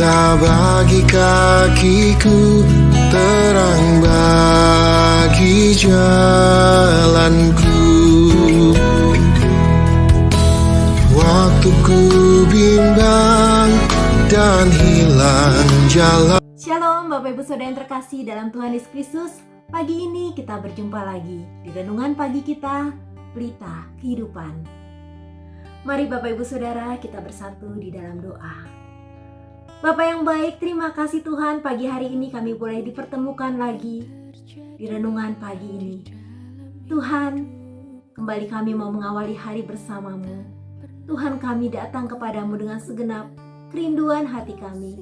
Cahaya bagi kakiku, terang bagi jalanku. Waktu ku bimbang dan hilang jalan. Shalom Bapak Ibu Saudara yang terkasih dalam Tuhan Yesus Kristus. Pagi ini kita berjumpa lagi di renungan pagi kita, Pelita Kehidupan. Mari Bapak Ibu Saudara kita bersatu di dalam doa. Bapak yang baik, terima kasih Tuhan, pagi hari ini kami boleh dipertemukan lagi di renungan pagi ini. Tuhan, kembali kami mau mengawali hari bersamamu. Tuhan, kami datang kepadamu dengan segenap kerinduan hati kami.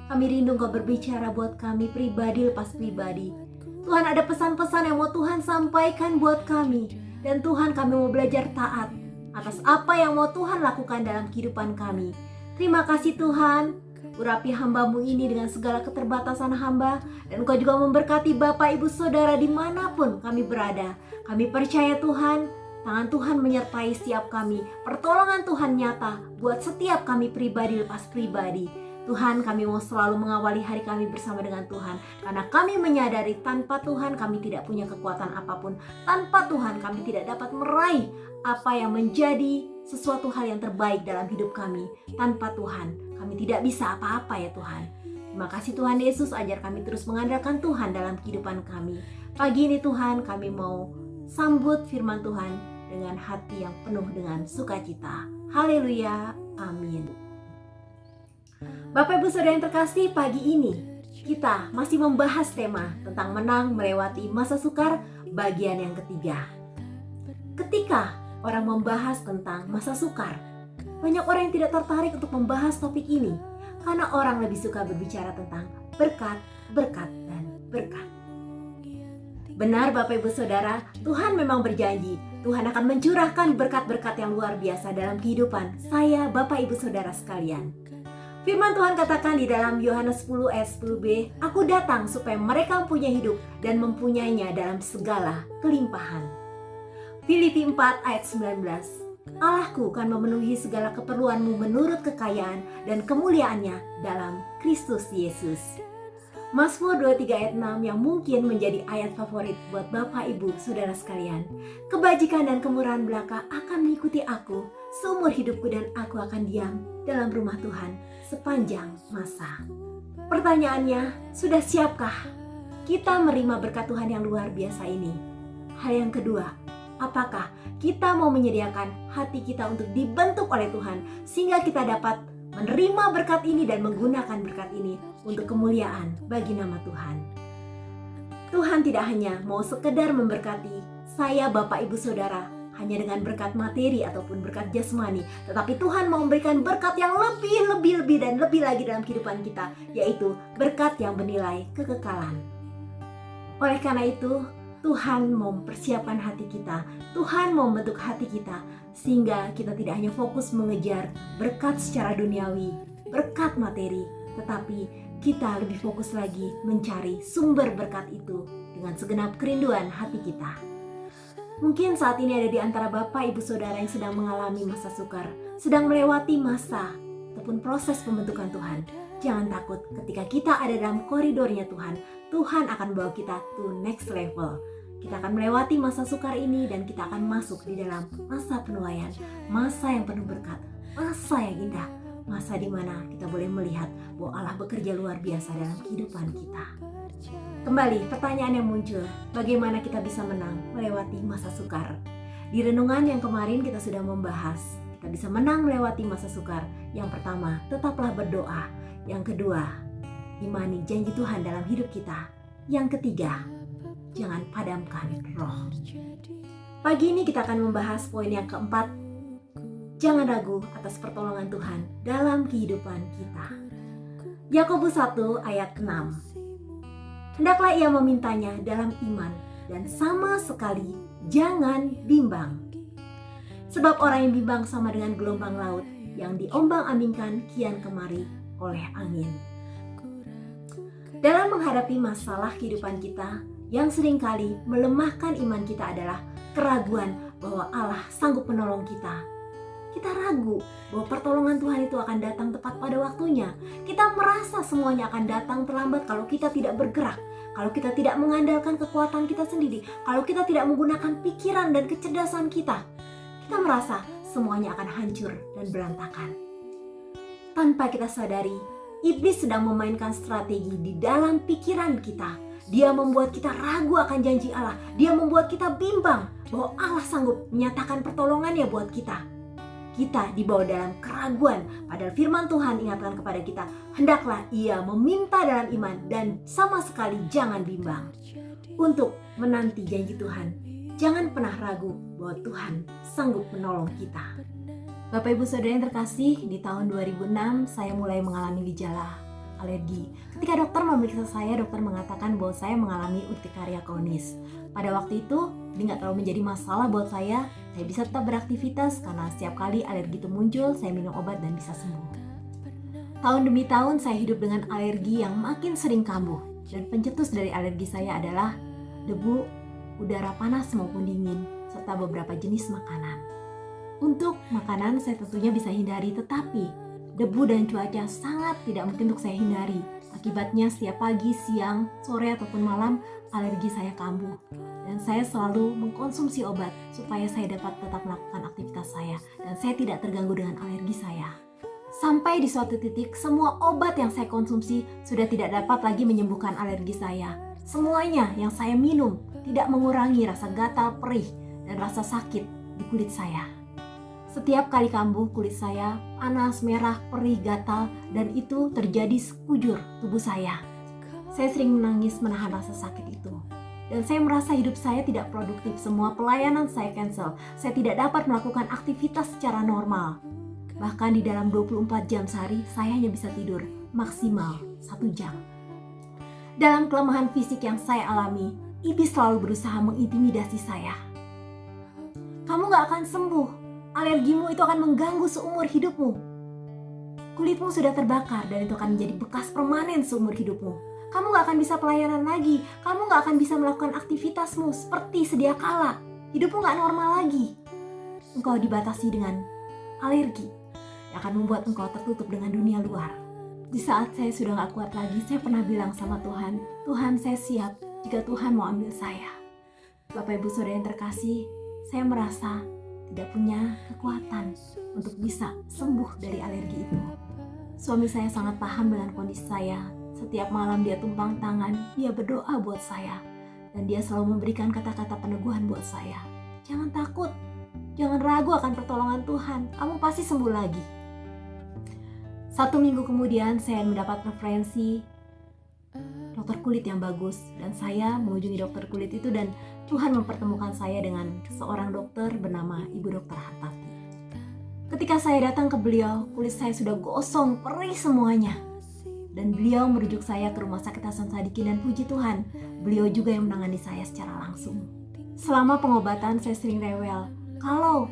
Kami rindu Engkau berbicara buat kami pribadi lepas pribadi. Tuhan, ada pesan-pesan yang mau Tuhan sampaikan buat kami. Dan Tuhan, kami mau belajar taat atas apa yang mau Tuhan lakukan dalam kehidupan kami. Terima kasih Tuhan, urapi hamba-Mu ini dengan segala keterbatasan hamba. Dan Engkau juga memberkati Bapak Ibu Saudara dimanapun kami berada. Kami percaya Tuhan, tangan Tuhan menyertai setiap kami. Pertolongan Tuhan nyata buat setiap kami pribadi lepas pribadi. Tuhan, kami mau selalu mengawali hari kami bersama dengan Tuhan. Karena kami menyadari tanpa Tuhan kami tidak punya kekuatan apapun. Tanpa Tuhan kami tidak dapat meraih apa yang menjadi sesuatu hal yang terbaik dalam hidup kami. Tanpa Tuhan kami tidak bisa apa-apa ya Tuhan. Terima kasih Tuhan Yesus, ajar kami terus mengandalkan Tuhan dalam kehidupan kami. Pagi ini Tuhan, kami mau sambut firman Tuhan dengan hati yang penuh dengan sukacita. Haleluya, amin. Bapak Ibu Saudara yang terkasih, pagi ini kita masih membahas tema tentang menang melewati masa sukar bagian yang ketiga. Ketika orang membahas tentang masa sukar, banyak orang yang tidak tertarik untuk membahas topik ini karena orang lebih suka berbicara tentang berkat, berkat, dan berkat. Benar Bapak Ibu Saudara, Tuhan memang berjanji Tuhan akan mencurahkan berkat-berkat yang luar biasa dalam kehidupan saya, Bapak Ibu Saudara sekalian. Firman Tuhan katakan di dalam Yohanes 10 ayat 10b, Aku datang supaya mereka mempunyai hidup dan mempunyainya dalam segala kelimpahan. Filipi 4 ayat 19, Allahku akan memenuhi segala keperluanmu menurut kekayaan dan kemuliaannya dalam Kristus Yesus. Mazmur 23 ayat 6 yang mungkin menjadi ayat favorit buat Bapak Ibu Saudara sekalian. Kebajikan dan kemurahan belaka akan mengikuti aku seumur hidupku dan aku akan diam dalam rumah Tuhan sepanjang masa. Pertanyaannya, sudah siapkah kita menerima berkat Tuhan yang luar biasa ini? Hal yang kedua, apakah kita mau menyediakan hati kita untuk dibentuk oleh Tuhan sehingga kita dapat menerima berkat ini dan menggunakan berkat ini untuk kemuliaan bagi nama Tuhan. Tuhan tidak hanya mau sekedar memberkati saya, Bapak, Ibu, Saudara hanya dengan berkat materi ataupun berkat jasmani, tetapi Tuhan mau memberikan berkat yang lebih dan lebih lagi dalam kehidupan kita, yaitu berkat yang bernilai kekekalan. Oleh karena itu, Tuhan mau mempersiapkan hati kita, Tuhan mau membentuk hati kita, sehingga kita tidak hanya fokus mengejar berkat secara duniawi, berkat materi, tetapi kita lebih fokus lagi mencari sumber berkat itu dengan segenap kerinduan hati kita. Mungkin saat ini ada di antara Bapak Ibu Saudara yang sedang mengalami masa sukar, sedang melewati masa ataupun proses pembentukan Tuhan. Jangan takut, ketika kita ada dalam koridornya Tuhan, Tuhan akan bawa kita to next level. Kita akan melewati masa sukar ini dan kita akan masuk di dalam masa penuaian, masa yang penuh berkat, masa yang indah, masa di mana kita boleh melihat bahwa Allah bekerja luar biasa dalam kehidupan kita. Kembali, pertanyaan yang muncul, bagaimana kita bisa menang melewati masa sukar? Di renungan yang kemarin kita sudah membahas, kita bisa menang melewati masa sukar. Yang pertama, tetaplah berdoa. Yang kedua, imani janji Tuhan dalam hidup kita. Yang ketiga, jangan padamkan roh. Pagi ini kita akan membahas poin yang keempat, jangan ragu atas pertolongan Tuhan dalam kehidupan kita. Yakobus 1 ayat 6. Hendaklah ia memintanya dalam iman dan sama sekali jangan bimbang. Sebab orang yang bimbang sama dengan gelombang laut yang diombang-ambingkan kian kemari oleh angin. Dalam menghadapi masalah kehidupan kita, yang seringkali melemahkan iman kita adalah keraguan bahwa Allah sanggup menolong kita. kita ragu bahwa pertolongan Tuhan itu akan datang tepat pada waktunya. Kita merasa semuanya akan datang terlambat kalau kita tidak bergerak, kalau kita tidak mengandalkan kekuatan kita sendiri, kalau kita tidak menggunakan pikiran dan kecerdasan kita. Kita merasa semuanya akan hancur dan berantakan. Tanpa kita sadari, iblis sedang memainkan strategi di dalam pikiran kita. Dia membuat kita ragu akan janji Allah. Dia membuat kita bimbang bahwa Allah sanggup menyatakan pertolongannya buat kita. Kita dibawa dalam keraguan, padahal firman Tuhan ingatkan kepada kita, hendaklah ia meminta dalam iman dan sama sekali jangan bimbang. Untuk menanti janji Tuhan, jangan pernah ragu bahwa Tuhan sanggup menolong kita. Bapak Ibu Saudara yang terkasih, di tahun 2006 saya mulai mengalami gejala alergi. Ketika dokter memeriksa saya, dokter mengatakan bahwa saya mengalami urtikaria kronis. Pada waktu itu, ini nggak terlalu menjadi masalah buat saya bisa tetap beraktivitas karena setiap kali alergi itu muncul, saya minum obat dan bisa sembuh. Tahun demi tahun saya hidup dengan alergi yang makin sering kambuh, dan pencetus dari alergi saya adalah debu, udara panas maupun dingin, serta beberapa jenis makanan. Untuk makanan saya tentunya bisa hindari, tetapi debu dan cuaca sangat tidak mungkin untuk saya hindari. Akibatnya setiap pagi, siang, sore ataupun malam alergi saya kambuh. Dan saya selalu mengkonsumsi obat supaya saya dapat tetap melakukan aktivitas saya dan saya tidak terganggu dengan alergi saya. Sampai di suatu titik semua obat yang saya konsumsi sudah tidak dapat lagi menyembuhkan alergi saya. Semuanya yang saya minum tidak mengurangi rasa gatal, perih, dan rasa sakit di kulit saya. Setiap kali kambuh, kulit saya panas, merah, perih, gatal, dan itu terjadi sekujur tubuh saya. Saya sering menangis menahan rasa sakit itu. Dan saya merasa hidup saya tidak produktif, semua pelayanan saya cancel. Saya tidak dapat melakukan aktivitas secara normal. Bahkan di dalam 24 jam sehari, saya hanya bisa tidur maksimal 1 jam. Dalam kelemahan fisik yang saya alami, iblis selalu berusaha mengintimidasi saya. Kamu gak akan sembuh. Alergimu itu akan mengganggu seumur hidupmu. Kulitmu sudah terbakar dan itu akan menjadi bekas permanen seumur hidupmu. Kamu gak akan bisa pelayanan lagi. Kamu gak akan bisa melakukan aktivitasmu seperti sedia kala. Hidupmu gak normal lagi. Engkau dibatasi dengan alergi yang akan membuat engkau tertutup dengan dunia luar. Di saat saya sudah gak kuat lagi, saya pernah bilang sama Tuhan, Tuhan, saya siap jika Tuhan mau ambil saya. Bapak Ibu Saudara yang terkasih, saya merasa tidak punya kekuatan untuk bisa sembuh dari alergi itu. Suami saya sangat paham dengan kondisi saya. Setiap malam dia tumpang tangan, dia berdoa buat saya. Dan dia selalu memberikan kata-kata peneguhan buat saya. Jangan takut, jangan ragu akan pertolongan Tuhan, kamu pasti sembuh lagi. 1 minggu kemudian saya mendapat referensi dokter kulit yang bagus. Dan saya mengunjungi dokter kulit itu dan Tuhan mempertemukan saya dengan seorang dokter bernama Ibu Dokter Hartati. Ketika saya datang ke beliau, kulit saya sudah gosong, perih semuanya. Dan beliau merujuk saya ke Rumah Sakit Hasan Sadikin dan puji Tuhan, beliau juga yang menangani saya secara langsung. Selama pengobatan saya sering rewel. Kalau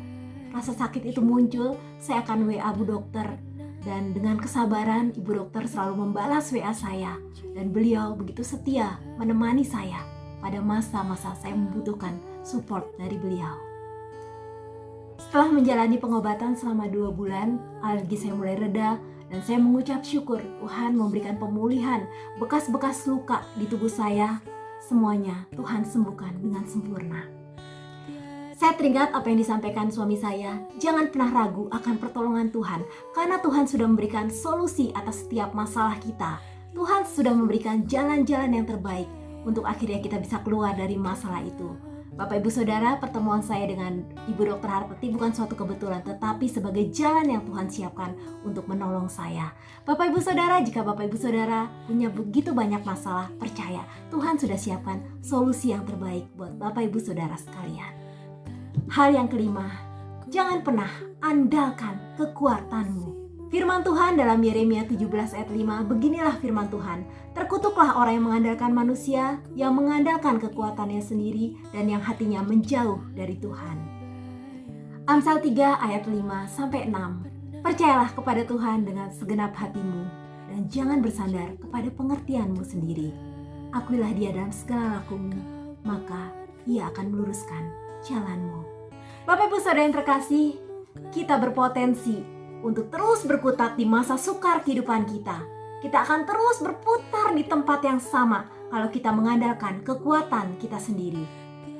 rasa sakit itu muncul, saya akan WA Bu Dokter. Dan dengan kesabaran, Ibu Dokter selalu membalas WA saya. Dan beliau begitu setia menemani saya pada masa-masa saya membutuhkan support dari beliau. Setelah menjalani pengobatan selama 2 bulan, alergi saya mulai reda dan saya mengucap syukur Tuhan memberikan pemulihan bekas-bekas luka di tubuh saya. Semuanya Tuhan sembuhkan dengan sempurna. Saya teringat apa yang disampaikan suami saya, jangan pernah ragu akan pertolongan Tuhan, karena Tuhan sudah memberikan solusi atas setiap masalah kita. Tuhan sudah memberikan jalan-jalan yang terbaik untuk akhirnya kita bisa keluar dari masalah itu. Bapak Ibu Saudara, pertemuan saya dengan Ibu Dokter Hartati bukan suatu kebetulan, tetapi sebagai jalan yang Tuhan siapkan untuk menolong saya. Bapak Ibu Saudara, jika Bapak Ibu Saudara punya begitu banyak masalah, percaya Tuhan sudah siapkan solusi yang terbaik buat Bapak Ibu Saudara sekalian. Hal yang kelima, jangan pernah andalkan kekuatanmu. Firman Tuhan dalam Yeremia 17 ayat 5, beginilah firman Tuhan, terkutuklah orang yang mengandalkan manusia, yang mengandalkan kekuatannya sendiri, dan yang hatinya menjauh dari Tuhan. Amsal 3 ayat 5-6, percayalah kepada Tuhan dengan segenap hatimu, dan jangan bersandar kepada pengertianmu sendiri. Akuilah dia dalam segala lakumu, maka ia akan meluruskan jalanmu. Bapak Ibu Saudara yang terkasih, kita berpotensi untuk terus berkutat di masa sukar kehidupan kita. Kita akan terus berputar di tempat yang sama kalau kita mengandalkan kekuatan kita sendiri.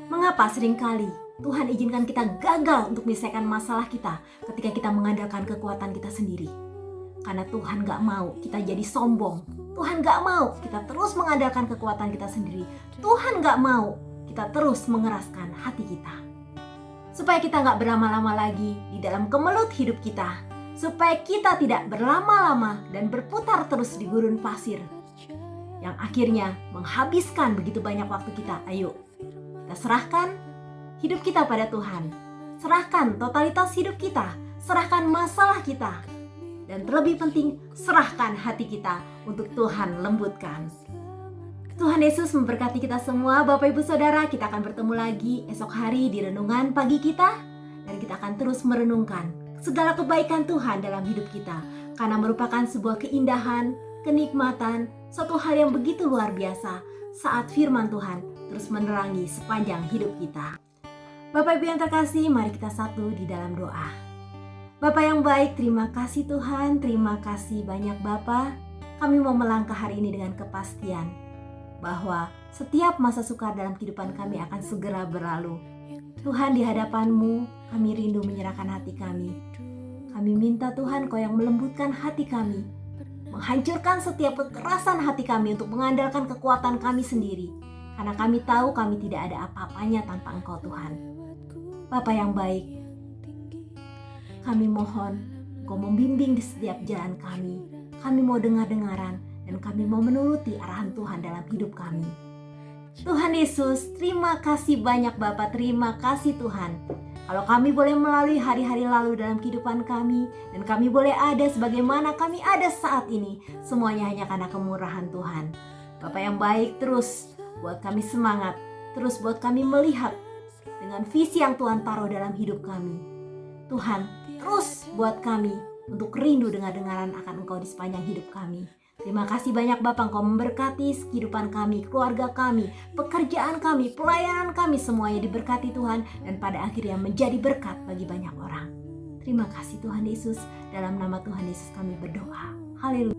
Mengapa seringkali Tuhan izinkan kita gagal untuk menyelesaikan masalah kita ketika kita mengandalkan kekuatan kita sendiri? Karena Tuhan gak mau kita jadi sombong. Tuhan gak mau kita terus mengandalkan kekuatan kita sendiri. Tuhan gak mau kita terus mengeraskan hati kita. Supaya kita gak berlama-lama lagi di dalam kemelut hidup kita. Supaya kita tidak berlama-lama dan berputar terus di gurun pasir yang akhirnya menghabiskan begitu banyak waktu kita. Ayo, kita serahkan hidup kita pada Tuhan. Serahkan totalitas hidup kita. Serahkan masalah kita. Dan terlebih penting, serahkan hati kita untuk Tuhan lembutkan. Tuhan Yesus memberkati kita semua. Bapak Ibu Saudara, kita akan bertemu lagi esok hari di renungan pagi kita. Dan kita akan terus merenungkan segala kebaikan Tuhan dalam hidup kita. Karena merupakan sebuah keindahan, kenikmatan, suatu hal yang begitu luar biasa saat firman Tuhan terus menerangi sepanjang hidup kita. Bapak Ibu yang terkasih, mari kita satu di dalam doa. Bapak yang baik, terima kasih Tuhan, terima kasih banyak Bapa. Kami mau melangkah hari ini dengan kepastian bahwa setiap masa sukar dalam kehidupan kami akan segera berlalu. Tuhan, di hadapan-Mu kami rindu menyerahkan hati kami. Kami minta Tuhan Kau yang melembutkan hati kami, menghancurkan setiap kekerasan hati kami untuk mengandalkan kekuatan kami sendiri. Karena kami tahu kami tidak ada apa-apanya tanpa Engkau Tuhan. Bapa yang baik, kami mohon Engkau membimbing di setiap jalan kami. Kami mau dengar-dengaran dan kami mau menuruti arahan Tuhan dalam hidup kami. Tuhan Yesus, terima kasih banyak Bapa, terima kasih Tuhan. Kalau kami boleh melalui hari-hari lalu dalam kehidupan kami, dan kami boleh ada sebagaimana kami ada saat ini, semuanya hanya karena kemurahan Tuhan. Bapa yang baik, terus buat kami semangat, terus buat kami melihat dengan visi yang Tuhan taruh dalam hidup kami. Tuhan, terus buat kami untuk rindu dengar-dengaran akan Engkau di sepanjang hidup kami. Terima kasih banyak Bapa, Engkau memberkati kehidupan kami, keluarga kami, pekerjaan kami, pelayanan kami, semuanya diberkati Tuhan dan pada akhirnya menjadi berkat bagi banyak orang. Terima kasih Tuhan Yesus, dalam nama Tuhan Yesus kami berdoa. Haleluya.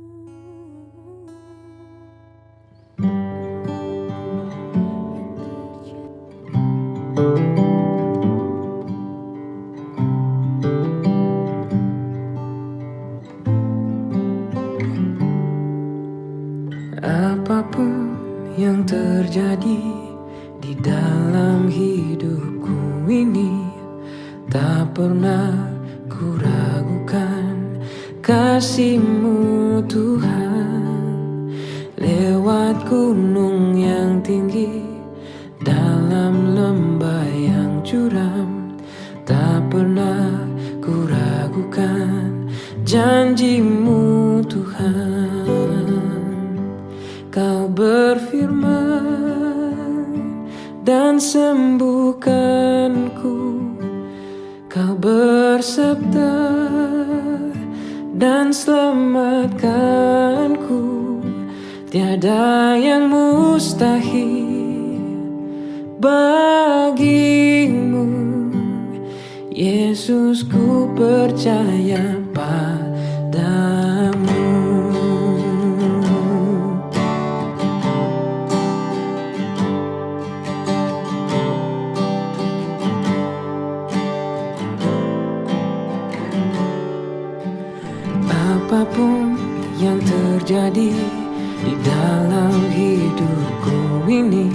Apapun yang terjadi di dalam hidupku ini, tak pernah ku ragukan kasih-Mu Tuhan. Lewat gunung yang tinggi, dalam lembah yang curam, tak pernah ku ragukan janji-Mu Tuhan. Kau berfirman dan sembuhkanku, Kau bersabda dan selamatkanku. Tiada yang mustahil bagimu, Yesus, ku percaya padamu. Apapun yang terjadi di dalam hidupku ini,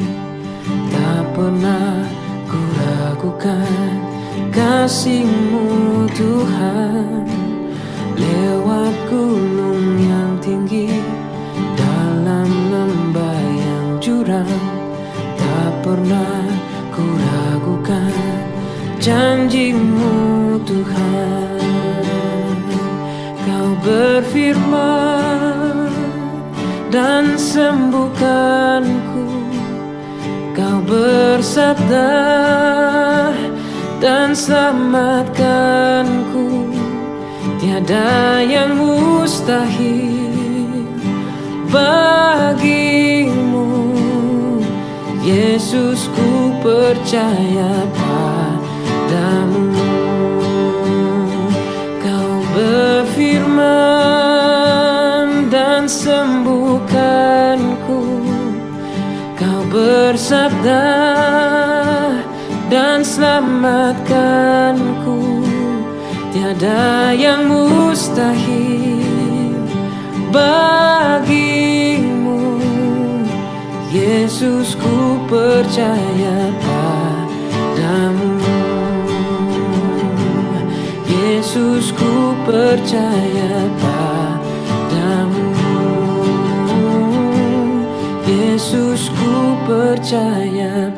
tak pernah ku ragukan kasih-Mu Tuhan. Lewat gunung yang tinggi, dalam lembah yang curam, tak pernah ku ragukan janji-Mu Tuhan. Kau berfirman dan sembuhkanku, Kau bersabda dan selamatkanku. Tiada yang mustahil bagimu, Yesus, ku percaya padamu. bersabda dan selamatkanku. Tiada yang mustahil bagimu. Yesus, ku percaya padamu. Yesus, ku percaya padamu. Yesus, ku percaya